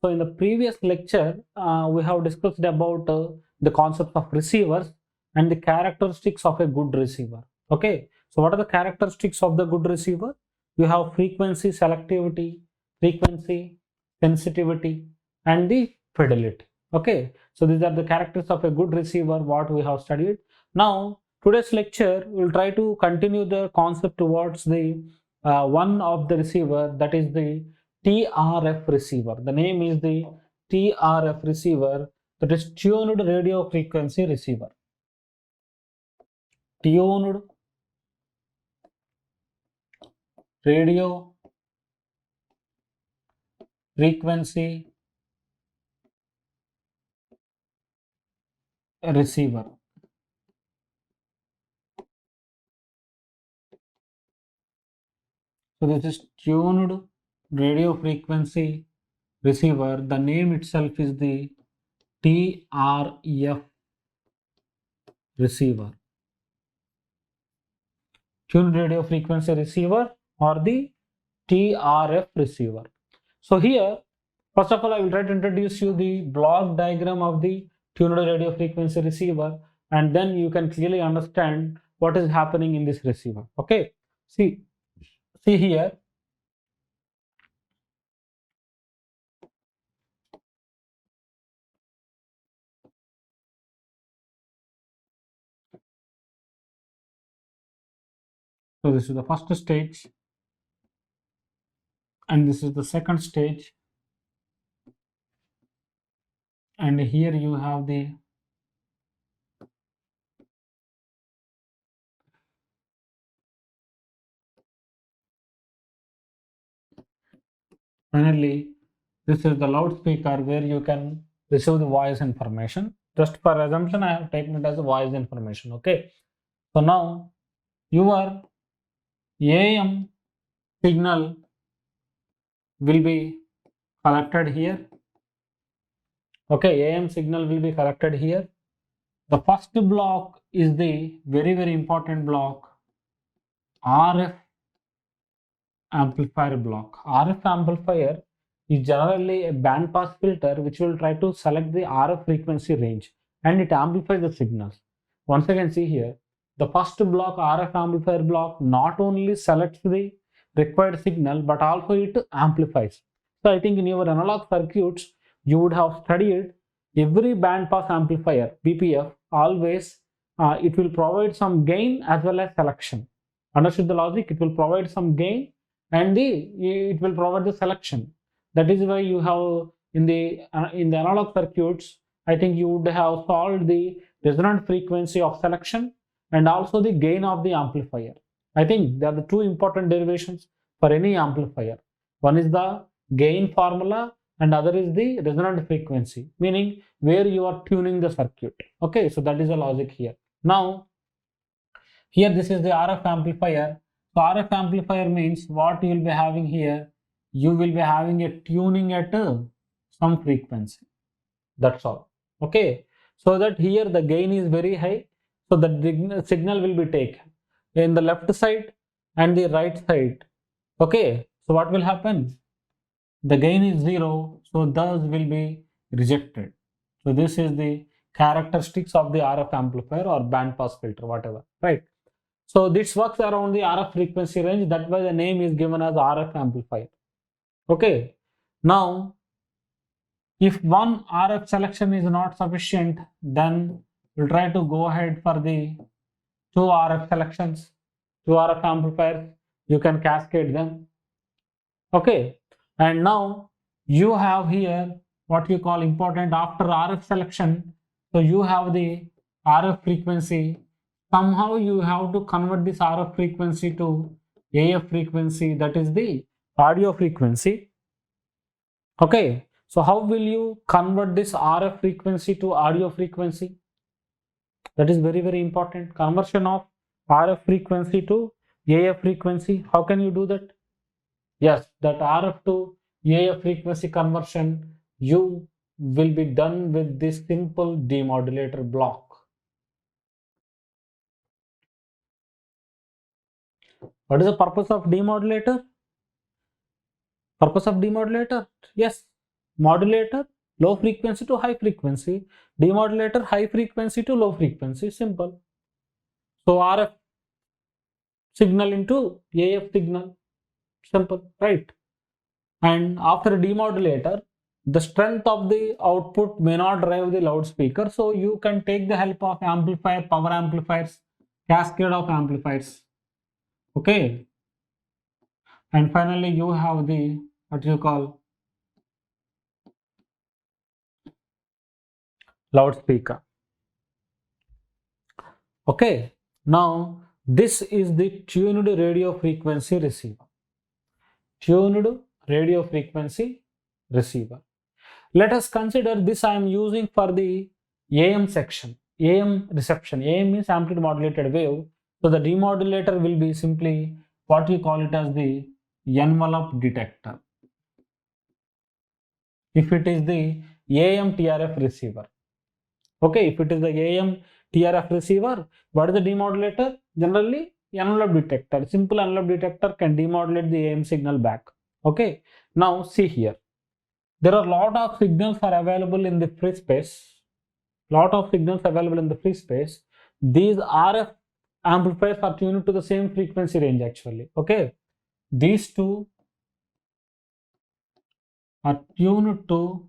So in the previous lecture, we have discussed about the concept of receivers and the characteristics of a good receiver. Okay, so what are the characteristics of the good receiver? You have frequency selectivity, frequency sensitivity, and the fidelity. Okay, so these are the characters of a good receiver, what we have studied. Now today's lecture will try to continue the concept towards the one of the receiver, that is the TRF receiver. The name is the TRF receiver, that is tuned radio frequency receiver. Tuned radio frequency receiver. So this is tuned radio frequency receiver. The name itself is the TRF receiver. Tuned radio frequency receiver or the TRF receiver. So here, first of all, I will try to introduce you the block diagram of the tuned radio frequency receiver, and then you can clearly understand what is happening in this receiver. Okay, see here. So this is the first stage, and this is the second stage, and here you have the finally, this is the loudspeaker where you can receive the voice information. Just for assumption, I have taken it as a voice information. Okay, so now your AM signal will be collected here. Okay, AM signal will be collected here. The first block is the very important block, RF amplifier block. RF amplifier is generally a band pass filter which will try to select the RF frequency range and it amplifies the signals. Once again, see here, the first block, RF amplifier block, not only selects the required signal but also it amplifies. So I think in your analog circuits you would have studied every band pass amplifier BPF always it will provide some gain as well as selection. Understood the logic? It will provide some gain and it will provide the selection. That is why you have in the analog circuits, I think you would have solved the resonant frequency of selection and also the gain of the amplifier. I think they are the two important derivations for any amplifier. One is the gain formula and other is the resonant frequency, meaning where you are tuning the circuit. Okay, so that is the logic here. Now here this is the RF amplifier. So RF amplifier means what you will be having here, you will be having a tuning at some frequency. That's all. Okay, so that here the gain is very high, so the signal will be taken in the left side and the right side. Okay, so what will happen? The gain is 0, so thus will be rejected. So this is the characteristics of the RF amplifier or band pass filter, whatever, right? So this works around the RF frequency range. That's why the name is given as RF amplifier. Okay. Now, if one RF selection is not sufficient, then we'll try to go ahead for the two RF selections, two RF amplifiers. You can cascade them. Okay. And now you have here what you call important after RF selection. So you have the RF frequency. Somehow you have to convert this RF frequency to AF frequency, that is the audio frequency. Okay, so how will you convert this RF frequency to audio frequency? That is very important. Conversion of RF frequency to AF frequency. How can you do that? Yes, that RF to AF frequency conversion you will be done with this simple demodulator block. What is the purpose of demodulator? Purpose of demodulator? Yes, modulator, low frequency to high frequency, demodulator, high frequency to low frequency, simple. So RF signal into AF signal, simple, right? And after demodulator, the strength of the output may not drive the loudspeaker, so you can take the help of amplifier, power amplifiers, cascade of amplifiers. Okay, and finally you have the what you call loudspeaker. Okay, now this is the tuned radio frequency receiver. Tuned radio frequency receiver. Let us consider this I am using for the AM section, AM reception. AM means amplitude modulated wave. So the demodulator will be simply what we call it as the envelope detector. If it is the AM TRF receiver. Okay, if it is the AM TRF receiver, what is the demodulator? Generally, envelope detector. Simple envelope detector can demodulate the AM signal back. Okay, now see here. There are a lot of signals are available in the free space. Lot of signals available in the free space. These RF amplifiers are tuned to the same frequency range actually. Okay, these two are tuned to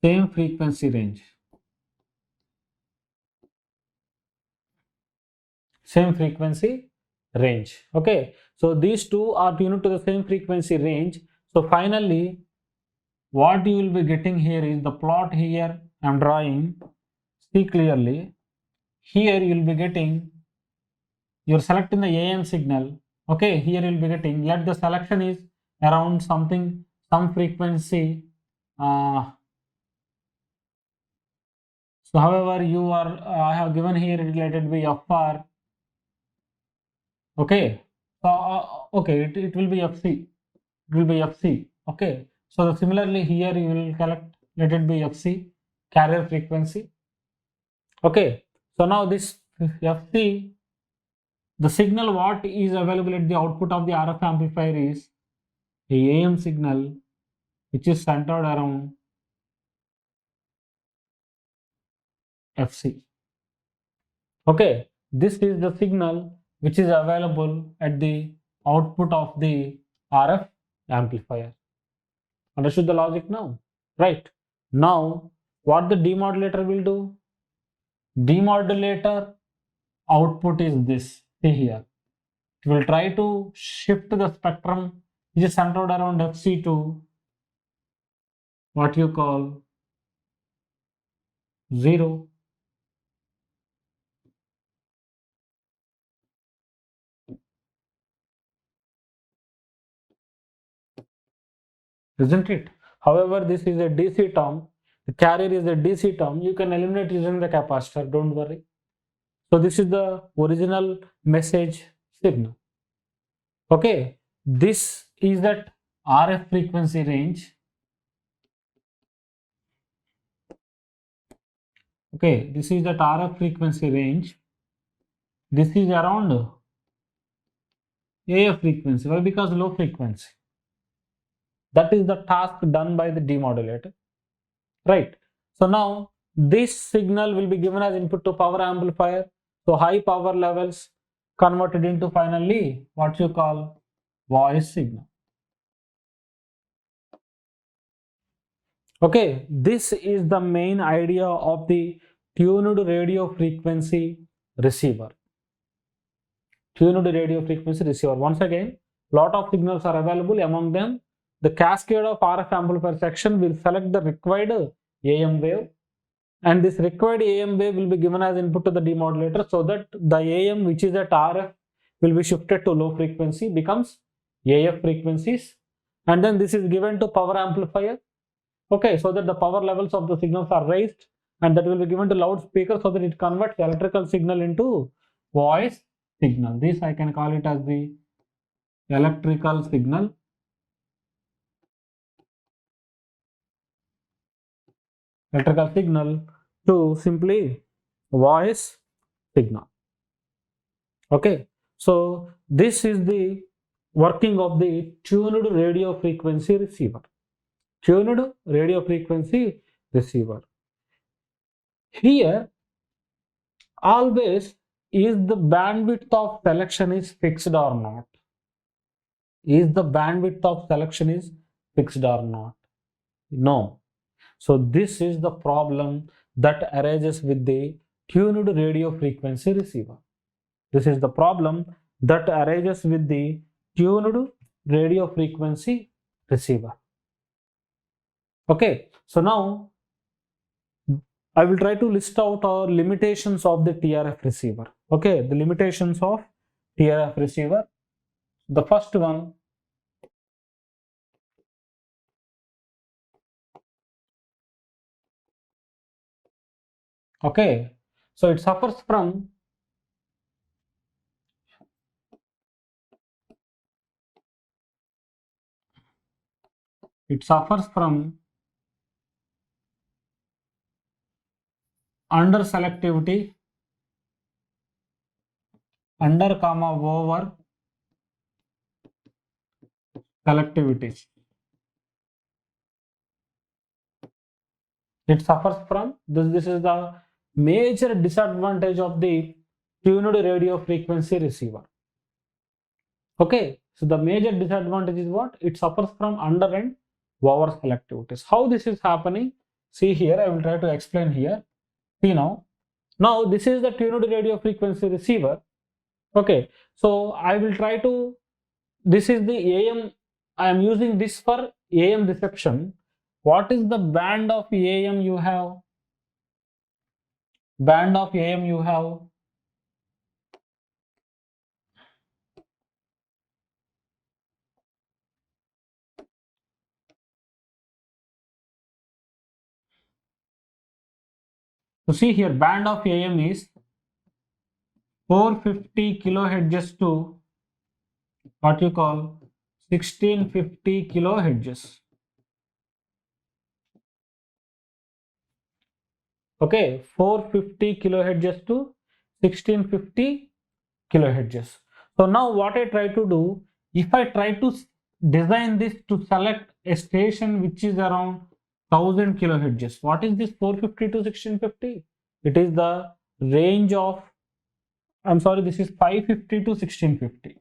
same frequency range. Same frequency range. Okay, so these two are tuned to the same frequency range. So finally, what you will be getting here is the plot here I am drawing. See clearly. Here you will be getting, you're selecting the AM signal. Okay, here you'll be getting, let the selection is around something, some frequency. So however you are, I have given here related by FR. Okay, so okay, it will be FC. It will be FC. Okay, so similarly here you will collect, let it be FC, carrier frequency. Okay, so now this FC, the signal what is available at the output of the RF amplifier is a AM signal which is centered around FC. Okay, this is the signal which is available at the output of the RF amplifier. Understood the logic now? Right. Now, what the demodulator will do? Demodulator output is this. See here. It will try to shift the spectrum which is centered around FC to what you call 0. Isn't it? However, this is a DC term. The carrier is a DC term. You can eliminate using the capacitor. Don't worry. So this is the original message signal. Okay. This is that RF frequency range. Okay. This is that RF frequency range. This is around AF frequency. Why? Because low frequency. That is the task done by the demodulator. Right. So now this signal will be given as input to power amplifier. So high power levels converted into finally what you call voice signal. Okay, this is the main idea of the tuned radio frequency receiver. Tuned radio frequency receiver. Once again, lot of signals are available. Among them, the cascade of RF amplifier section will select the required AM wave, and this required AM wave will be given as input to the demodulator, so that the AM which is at RF will be shifted to low frequency, becomes AF frequencies, and then this is given to power amplifier. Okay, so that the power levels of the signals are raised, and that will be given to loudspeaker so that it converts electrical signal into voice signal. This I can call it as the electrical signal. Electrical signal to simply voice signal. Okay, so this is the working of the tuned radio frequency receiver. Tuned radio frequency receiver. Here, always is the bandwidth of selection is fixed or not? Is the bandwidth of selection is fixed or not? No. So this is the problem that arises with the tuned radio frequency receiver. This is the problem that arises with the tuned radio frequency receiver. Okay, so now I will try to list out our limitations of the TRF receiver. Okay, the limitations of TRF receiver. The first one, okay, so it suffers from under selectivity, under comma over selectivity. It suffers from this. This is the major disadvantage of the tuned radio frequency receiver. Okay, so the major disadvantage is what? It suffers from under and over selectivities. How this is happening? See here, I will try to explain here. See now. Now this is the tuned radio frequency receiver. Okay, so I will try to. This is the AM. I am using this for AM reception. What is the band of AM you have? Band of AM you have. So see here, band of AM is 450 kilohertz to what you call 1650 kilohertz. Okay, 450 kilohertz to 1650 kilohertz. So now what I try to do, if I try to design this to select a station which is around 1000 kilohertz, what is this 450 to 1650? It is the range of, I'm sorry, this is 550 to 1650.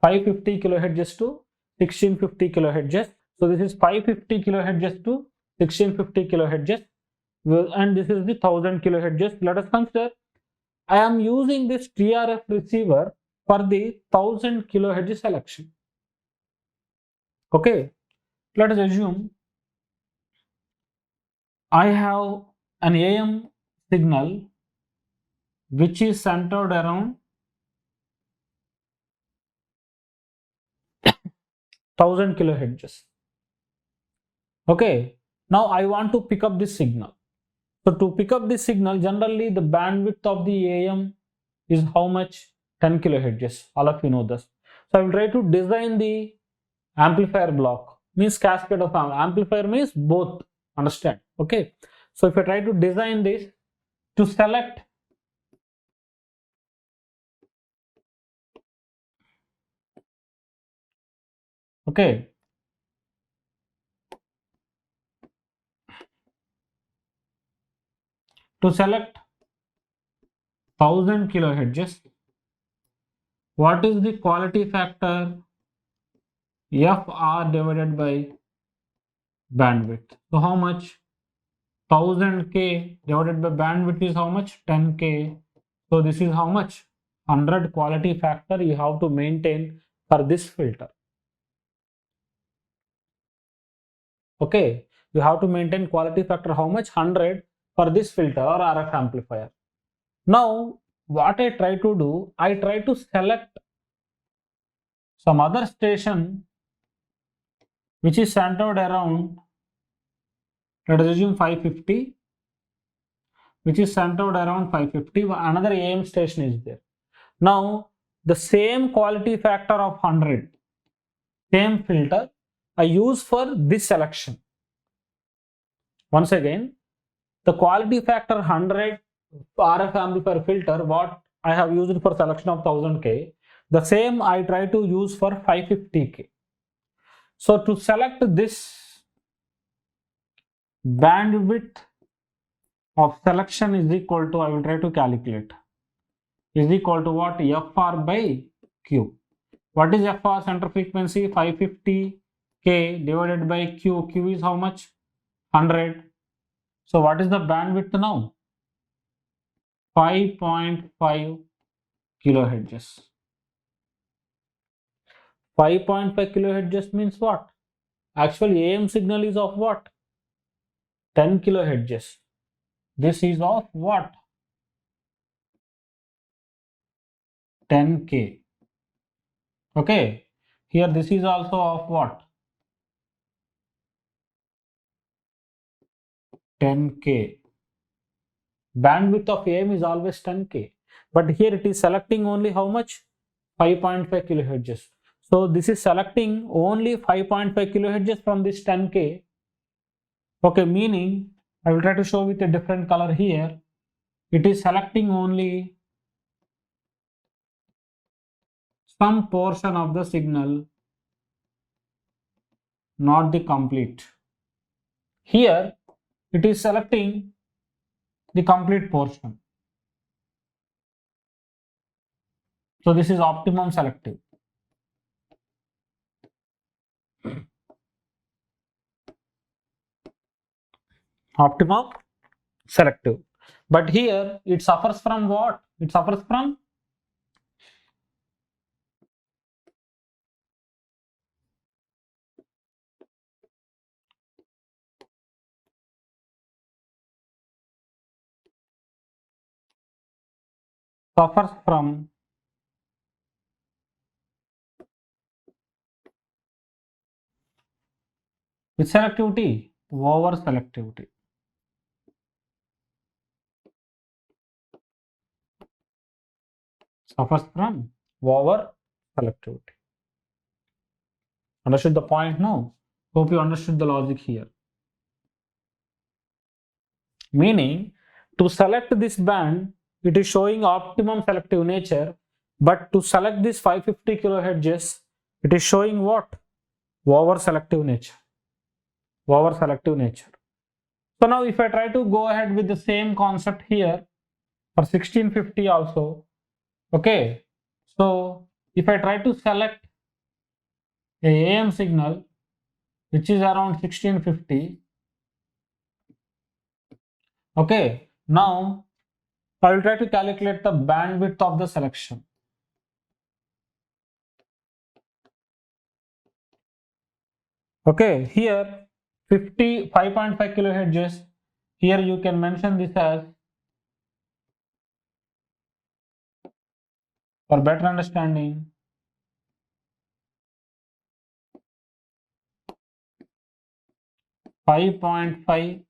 550 kilohertz to 1650 kilohertz. So this is 550 kilohertz to 1650 kilohertz, and this is the 1000 kilohertz. Let us consider I am using this TRF receiver for the 1000 kilohertz selection. Okay, let us assume I have an AM signal which is centered around 1000 kilohertz. Okay, now I want to pick up this signal. So to pick up this signal, generally the bandwidth of the AM is how much? 10 kilohertz. All of you know this. So I will try to design the amplifier block. Means cascade of amplifier means both. Understand? Okay. So if I try to design this to select okay, to select 1000 kilohertz, what is the quality factor? FR divided by bandwidth. So how much? 1000K divided by bandwidth is how much? 10K. So this is how much? 100 quality factor you have to maintain for this filter. Okay, you have to maintain quality factor how much? 100 for this filter or RF amplifier. Now what I try to do, I try to select some other station which is centered around, let us assume 550, which is centered around 550. Another AM station is there. Now the same quality factor of 100, same filter I use for this selection. Once again, the quality factor 100 RF amplifier filter what I have used for selection of 1000K, The same I try to use for 550K. So to select this bandwidth of selection is equal to, I will try to calculate, is equal to what? FR by Q. What is FR? Center frequency 550K divided by Q. Q is how much? 100. So what is the bandwidth now? 5.5 kilohertz. 5.5 kilohertz means what? Actually, AM signal is of what? 10 kilohertz. This is of what? 10K. Okay. Here this is also of what? 10K. Bandwidth of AM is always 10K. But here it is selecting only how much? 5.5 kilohertz. So this is selecting only 5.5 kilohertz from this 10K. Okay, meaning I will try to show with a different color here. It is selecting only some portion of the signal, not the complete. Here it is selecting the complete portion. So this is optimum selective. Optimum selective. But here it suffers from what? It suffers from suffers from which selectivity? Over selectivity. Suffers from over selectivity. Understood the point now? Hope you understood the logic here. Meaning, to select this band, it is showing optimum selective nature, but to select this 550 kilohertz, it is showing what? Over selective nature. Over selective nature. So now if I try to go ahead with the same concept here for 1650 also, okay, so if I try to select a AM signal which is around 1650, okay, now I will try to calculate the bandwidth of the selection. Okay, here 5.5 kilohertz, here you can mention this as, for better understanding, 5.5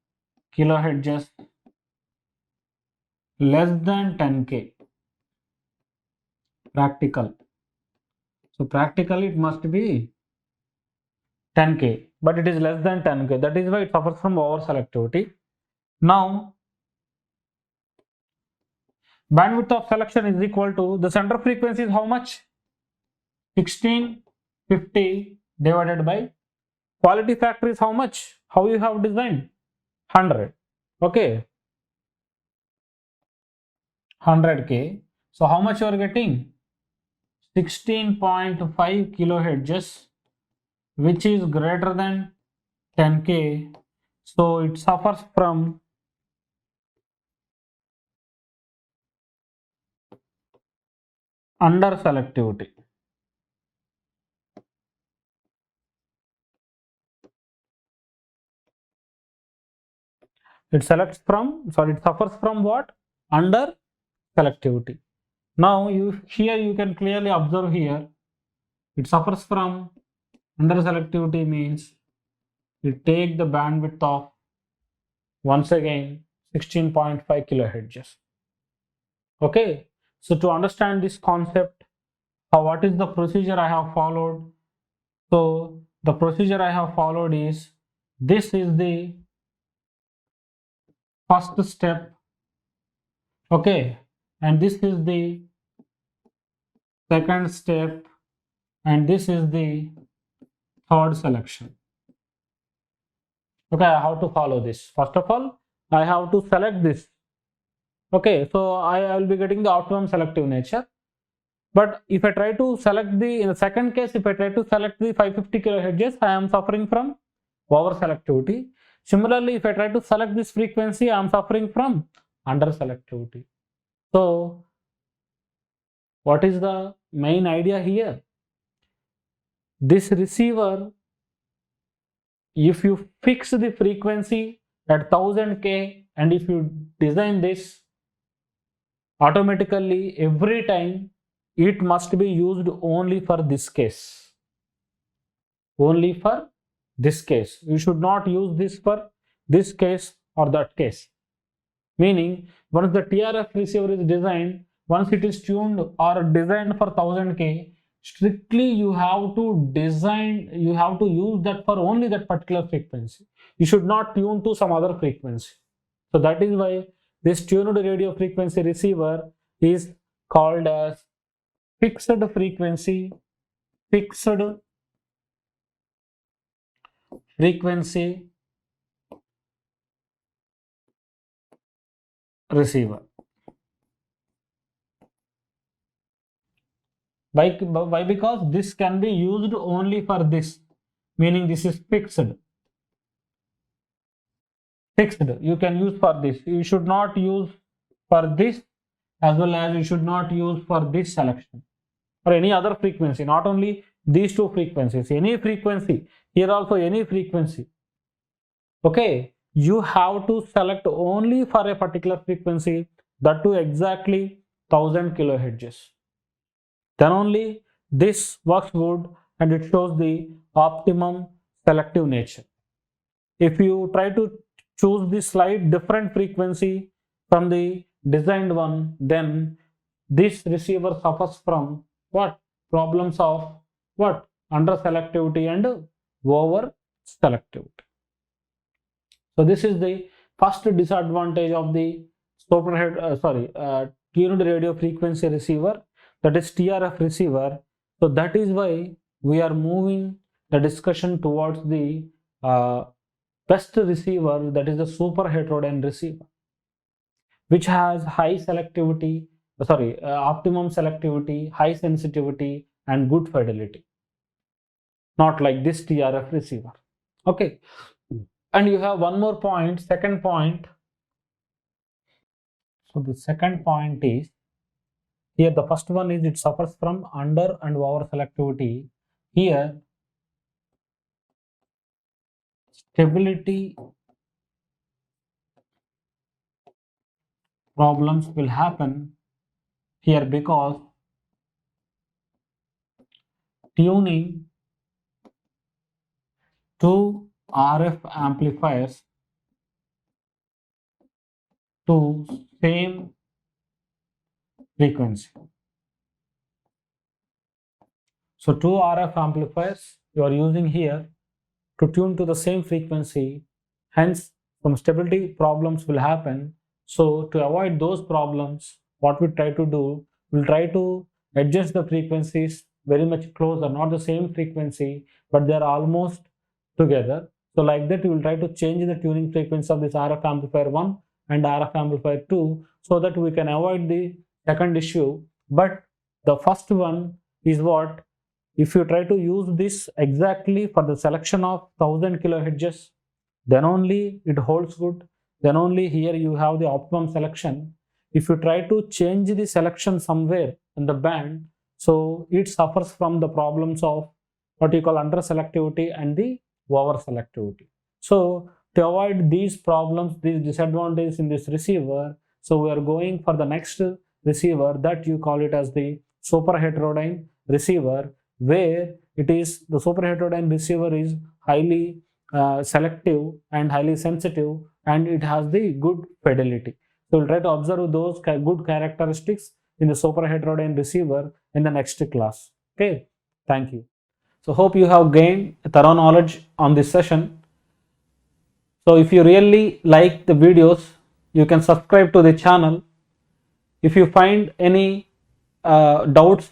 kilohertz less than 10K. Practical. So practically it must be 10K, but it is less than 10K. That is why it suffers from over selectivity. Now, bandwidth of selection is equal to, the center frequency is how much? 1650 divided by quality factor is how much? How you have designed? 100. Okay. 100K. So how much you are getting? 16.5 kilohertz, which is greater than 10K. So it suffers from under selectivity. It suffers from what? Under selectivity. Now here you can clearly observe here, it suffers from under selectivity means it take the bandwidth of, once again, 16.5 kilohertz. Okay, so to understand this concept, what is the procedure I have followed? So the procedure I have followed is, this is the first step, okay, and this is the second step, and this is the third selection. Okay, I have to follow this. First of all, I have to select this. Okay, so I will be getting the optimum selective nature. But if I try to select in the second case, if I try to select the 550 kilohertz, I am suffering from over selectivity. Similarly, if I try to select this frequency, I am suffering from under selectivity. So, what is the main idea here? This receiver, if you fix the frequency at 1000K and if you design this, automatically every time it must be used only for this case. Only for this case. You should not use this for this case or that case. Meaning, once the TRF receiver is designed, once it is tuned or designed for 1000K, strictly you have to use that for only that particular frequency. You should not tune to some other frequency. So that is why this tuned radio frequency receiver is called as fixed frequency receiver. Why? Because this can be used only for this, meaning this is fixed. You can use for this. You should not use for this, as well as you should not use for this selection or any other frequency, not only these two frequencies, any frequency, here also any frequency. Okay, you have to select only for a particular frequency, that too exactly 1000 kilohertz. Then only this works good and it shows the optimum selective nature. If you try to choose the slight different frequency from the designed one, then this receiver suffers from what? Problems of what? Under selectivity and over selectivity. So this is the first disadvantage of the tuned radio frequency receiver, that is TRF receiver. So that is why we are moving the discussion towards the best receiver, that is the super heterodyne receiver, which has high selectivity, optimum selectivity, high sensitivity and good fidelity, not like this TRF receiver. Okay, and you have one more point, second point. So the second point is, here the first one is it suffers from under and over selectivity. Here stability problems will happen here because tuning two RF amplifiers to same frequency. So two RF amplifiers you are using here to tune to the same frequency, hence some stability problems will happen. So to avoid those problems, what we try to do, we'll try to adjust the frequencies very much closer, not the same frequency, but they're almost together. So like that, we will try to change the tuning frequency of this RF amplifier 1 and RF amplifier 2, so that we can avoid the second issue. But the first one is what? If you try to use this exactly for the selection of 1000 kilohertz, then only it holds good. Then only here you have the optimum selection. If you try to change the selection somewhere in the band, so it suffers from the problems of what you call under selectivity and the over selectivity. So to avoid these problems, these disadvantages in this receiver, so we are going for the next receiver, that you call it as the super heterodyne receiver, where it is the super heterodyne receiver is highly selective and highly sensitive, and it has the good fidelity. So we'll try to observe those good characteristics in the super heterodyne receiver in the next class. Okay, thank you. So hope you have gained thorough knowledge on this session. So if you really like the videos, you can subscribe to the channel. If you find any doubts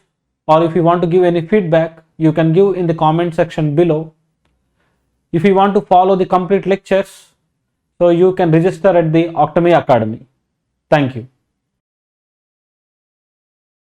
or if you want to give any feedback, you can give in the comment section below. If you want to follow the complete lectures, so you can register at the Octomy Academy. Thank you.